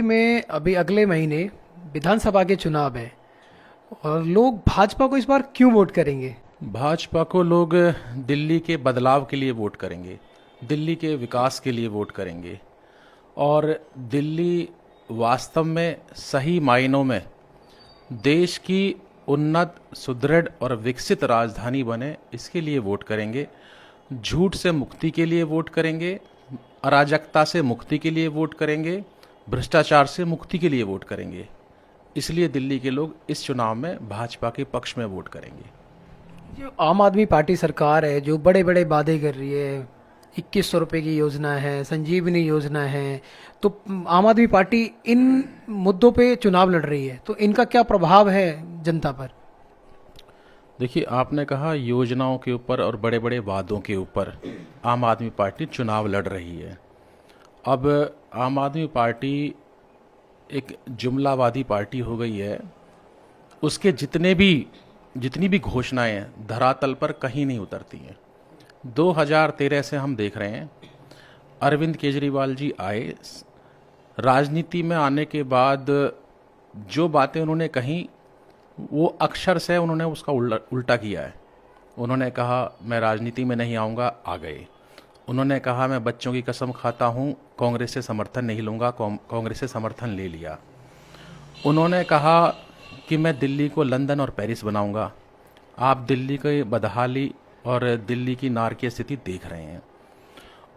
में अभी अगले महीने विधानसभा के चुनाव है और लोग भाजपा को इस बार क्यों वोट करेंगे? भाजपा को लोग दिल्ली के बदलाव के लिए वोट करेंगे, दिल्ली के विकास के लिए वोट करेंगे और दिल्ली वास्तव में सही मायनों में देश की उन्नत, सुदृढ़ और विकसित राजधानी बने, इसके लिए वोट करेंगे। झूठ से मुक्ति के लिए वोट करेंगे, अराजकता से मुक्ति के लिए वोट करेंगे, भ्रष्टाचार से मुक्ति के लिए वोट करेंगे। इसलिए दिल्ली के लोग इस चुनाव में भाजपा के पक्ष में वोट करेंगे। जो आम आदमी पार्टी सरकार है, जो बड़े बड़े वादे कर रही है, 2100 रुपये की योजना है, संजीवनी योजना है, तो आम आदमी पार्टी इन मुद्दों पे चुनाव लड़ रही है, तो इनका क्या प्रभाव है जनता पर? देखिए, आपने कहा योजनाओं के ऊपर और बड़े बड़े वादों के ऊपर आम आदमी पार्टी चुनाव लड़ रही है। अब आम आदमी पार्टी एक जुमलावादी पार्टी हो गई है। उसके जितनी भी घोषणाएं हैं धरातल पर कहीं नहीं उतरती हैं। 2013 से हम देख रहे हैं, अरविंद केजरीवाल जी आए, राजनीति में आने के बाद जो बातें उन्होंने कही वो अक्षर से उन्होंने उसका उल्टा किया है। उन्होंने कहा मैं राजनीति में नहीं आऊँगा, आ गए। उन्होंने कहा मैं बच्चों की कसम खाता हूँ, कांग्रेस से समर्थन नहीं लूँगा, कांग्रेस से समर्थन ले लिया। उन्होंने कहा कि मैं दिल्ली को लंदन और पेरिस बनाऊँगा। आप दिल्ली की बदहाली और दिल्ली की नारकीय स्थिति देख रहे हैं।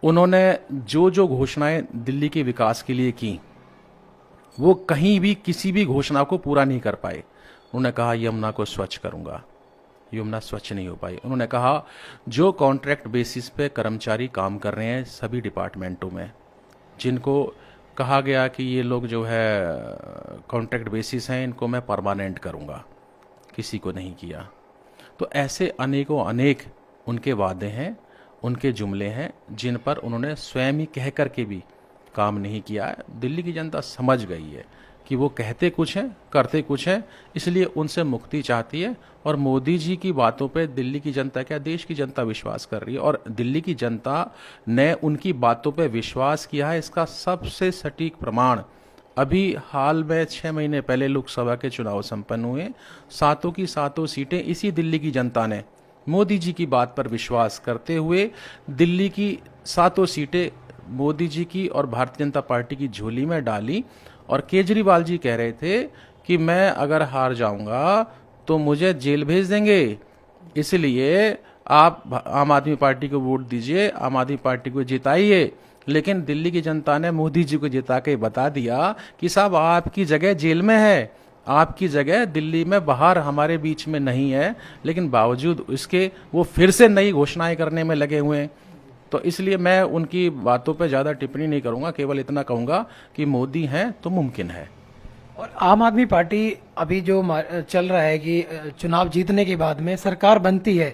उन्होंने जो घोषणाएं दिल्ली के विकास के लिए की वो कहीं भी किसी भी घोषणा को पूरा नहीं कर पाए। उन्होंने कहा यमुना को स्वच्छ करूंगा, यमुना स्वच्छ नहीं हो पाई। उन्होंने कहा जो कॉन्ट्रैक्ट बेसिस पे कर्मचारी काम कर रहे हैं सभी डिपार्टमेंटों में, जिनको कहा गया कि ये लोग जो है कॉन्ट्रैक्ट बेसिस हैं, इनको मैं परमानेंट करूंगा, किसी को नहीं किया। तो ऐसे अनेकों अनेक उनके वादे हैं, उनके जुमले हैं, जिन पर उन्होंने स्वयं ही कह कर के भी काम नहीं किया है। दिल्ली की जनता समझ गई है कि वो कहते कुछ हैं, करते कुछ हैं, इसलिए उनसे मुक्ति चाहती है। और मोदी जी की बातों पे दिल्ली की जनता, क्या देश की जनता विश्वास कर रही है, और दिल्ली की जनता ने उनकी बातों पे विश्वास किया है। इसका सबसे सटीक प्रमाण अभी हाल में 6 महीने पहले लोकसभा के चुनाव संपन्न हुए। सातों की सातों सीटें इसी दिल्ली की जनता ने मोदी जी की बात पर विश्वास करते हुए दिल्ली की सातों सीटें मोदी जी की और भारतीय जनता पार्टी की झोली में डाली। और केजरीवाल जी कह रहे थे कि मैं अगर हार जाऊंगा तो मुझे जेल भेज देंगे, इसलिए आप आम आदमी पार्टी को वोट दीजिए, आम आदमी पार्टी को जिताइए। लेकिन दिल्ली की जनता ने मोदी जी को जिता के बता दिया कि साहब आपकी जगह जेल में है, आपकी जगह दिल्ली में बाहर हमारे बीच में नहीं है। लेकिन बावजूद इसके वो फिर से नई घोषणाएं करने में लगे हुए हैं। तो इसलिए मैं उनकी बातों पे ज़्यादा टिप्पणी नहीं करूंगा, केवल इतना कहूंगा कि मोदी हैं तो मुमकिन है। और आम आदमी पार्टी अभी जो चल रहा है कि चुनाव जीतने के बाद में सरकार बनती है,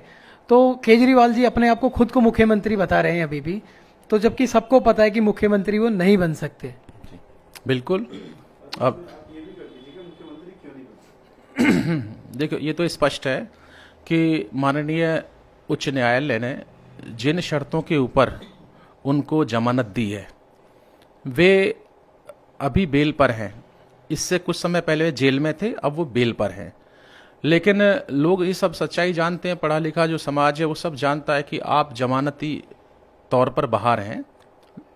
तो केजरीवाल जी अपने आप को खुद को मुख्यमंत्री बता रहे हैं अभी भी, तो जबकि सबको पता है कि मुख्यमंत्री वो नहीं बन सकते। बिल्कुल। अब देखो, ये तो स्पष्ट है कि माननीय उच्च न्यायालय ने जिन शर्तों के ऊपर उनको जमानत दी है वे अभी बेल पर हैं। इससे कुछ समय पहले जेल में थे, अब वो बेल पर हैं। लेकिन लोग ये सब सच्चाई जानते हैं, पढ़ा लिखा जो समाज है वो सब जानता है कि आप जमानती तौर पर बाहर हैं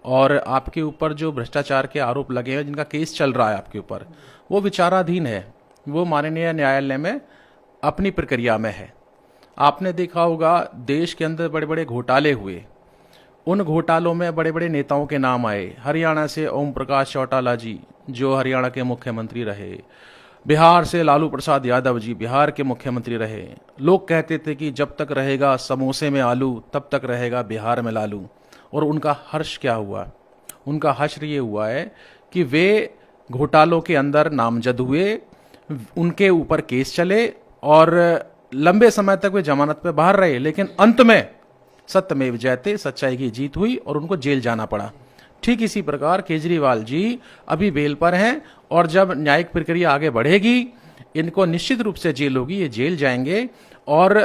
और आपके ऊपर जो भ्रष्टाचार के आरोप लगे हैं, जिनका केस चल रहा है आपके ऊपर, वो विचाराधीन है, वो माननीय न्यायालय में अपनी प्रक्रिया में है। आपने देखा होगा देश के अंदर बड़े बड़े घोटाले हुए, उन घोटालों में बड़े बड़े नेताओं के नाम आए। हरियाणा से ओम प्रकाश चौटाला जी जो हरियाणा के मुख्यमंत्री रहे, बिहार से लालू प्रसाद यादव जी बिहार के मुख्यमंत्री रहे। लोग कहते थे कि जब तक रहेगा समोसे में आलू तब तक रहेगा बिहार में लालू। और उनका हर्ष क्या हुआ? उनका हश्र ये हुआ है कि वे घोटालों के अंदर नामजद हुए, उनके ऊपर केस चले और लंबे समय तक वे जमानत पे बाहर रहे। लेकिन अंत में सत्यमेव जयते, सच्चाई की जीत हुई और उनको जेल जाना पड़ा। ठीक इसी प्रकार केजरीवाल जी अभी बेल पर हैं और जब न्यायिक प्रक्रिया आगे बढ़ेगी इनको निश्चित रूप से जेल होगी, ये जेल जाएंगे। और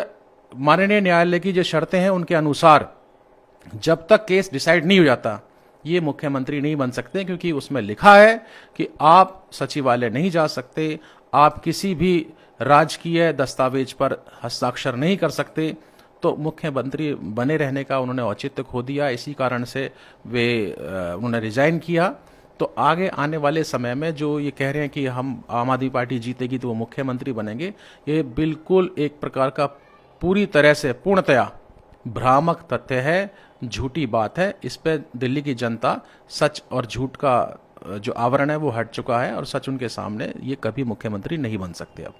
माननीय न्यायालय की जो शर्तें हैं उनके अनुसार जब तक केस डिसाइड नहीं हो जाता, ये मुख्यमंत्री नहीं बन सकते, क्योंकि उसमें लिखा है कि आप सचिवालय नहीं जा सकते, आप किसी भी राजकीय दस्तावेज पर हस्ताक्षर नहीं कर सकते। तो मुख्यमंत्री बने रहने का उन्होंने औचित्य खो दिया, इसी कारण से उन्होंने रिजाइन किया। तो आगे आने वाले समय में जो ये कह रहे हैं कि हम आम आदमी पार्टी जीतेगी तो वो मुख्यमंत्री बनेंगे, ये बिल्कुल एक प्रकार का पूरी तरह से पूर्णतया भ्रामक तथ्य है, झूठी बात है। इस पे दिल्ली की जनता सच और झूठ का जो आवरण है वो हट चुका है, और सच उनके सामने, ये कभी मुख्यमंत्री नहीं बन सकते अब।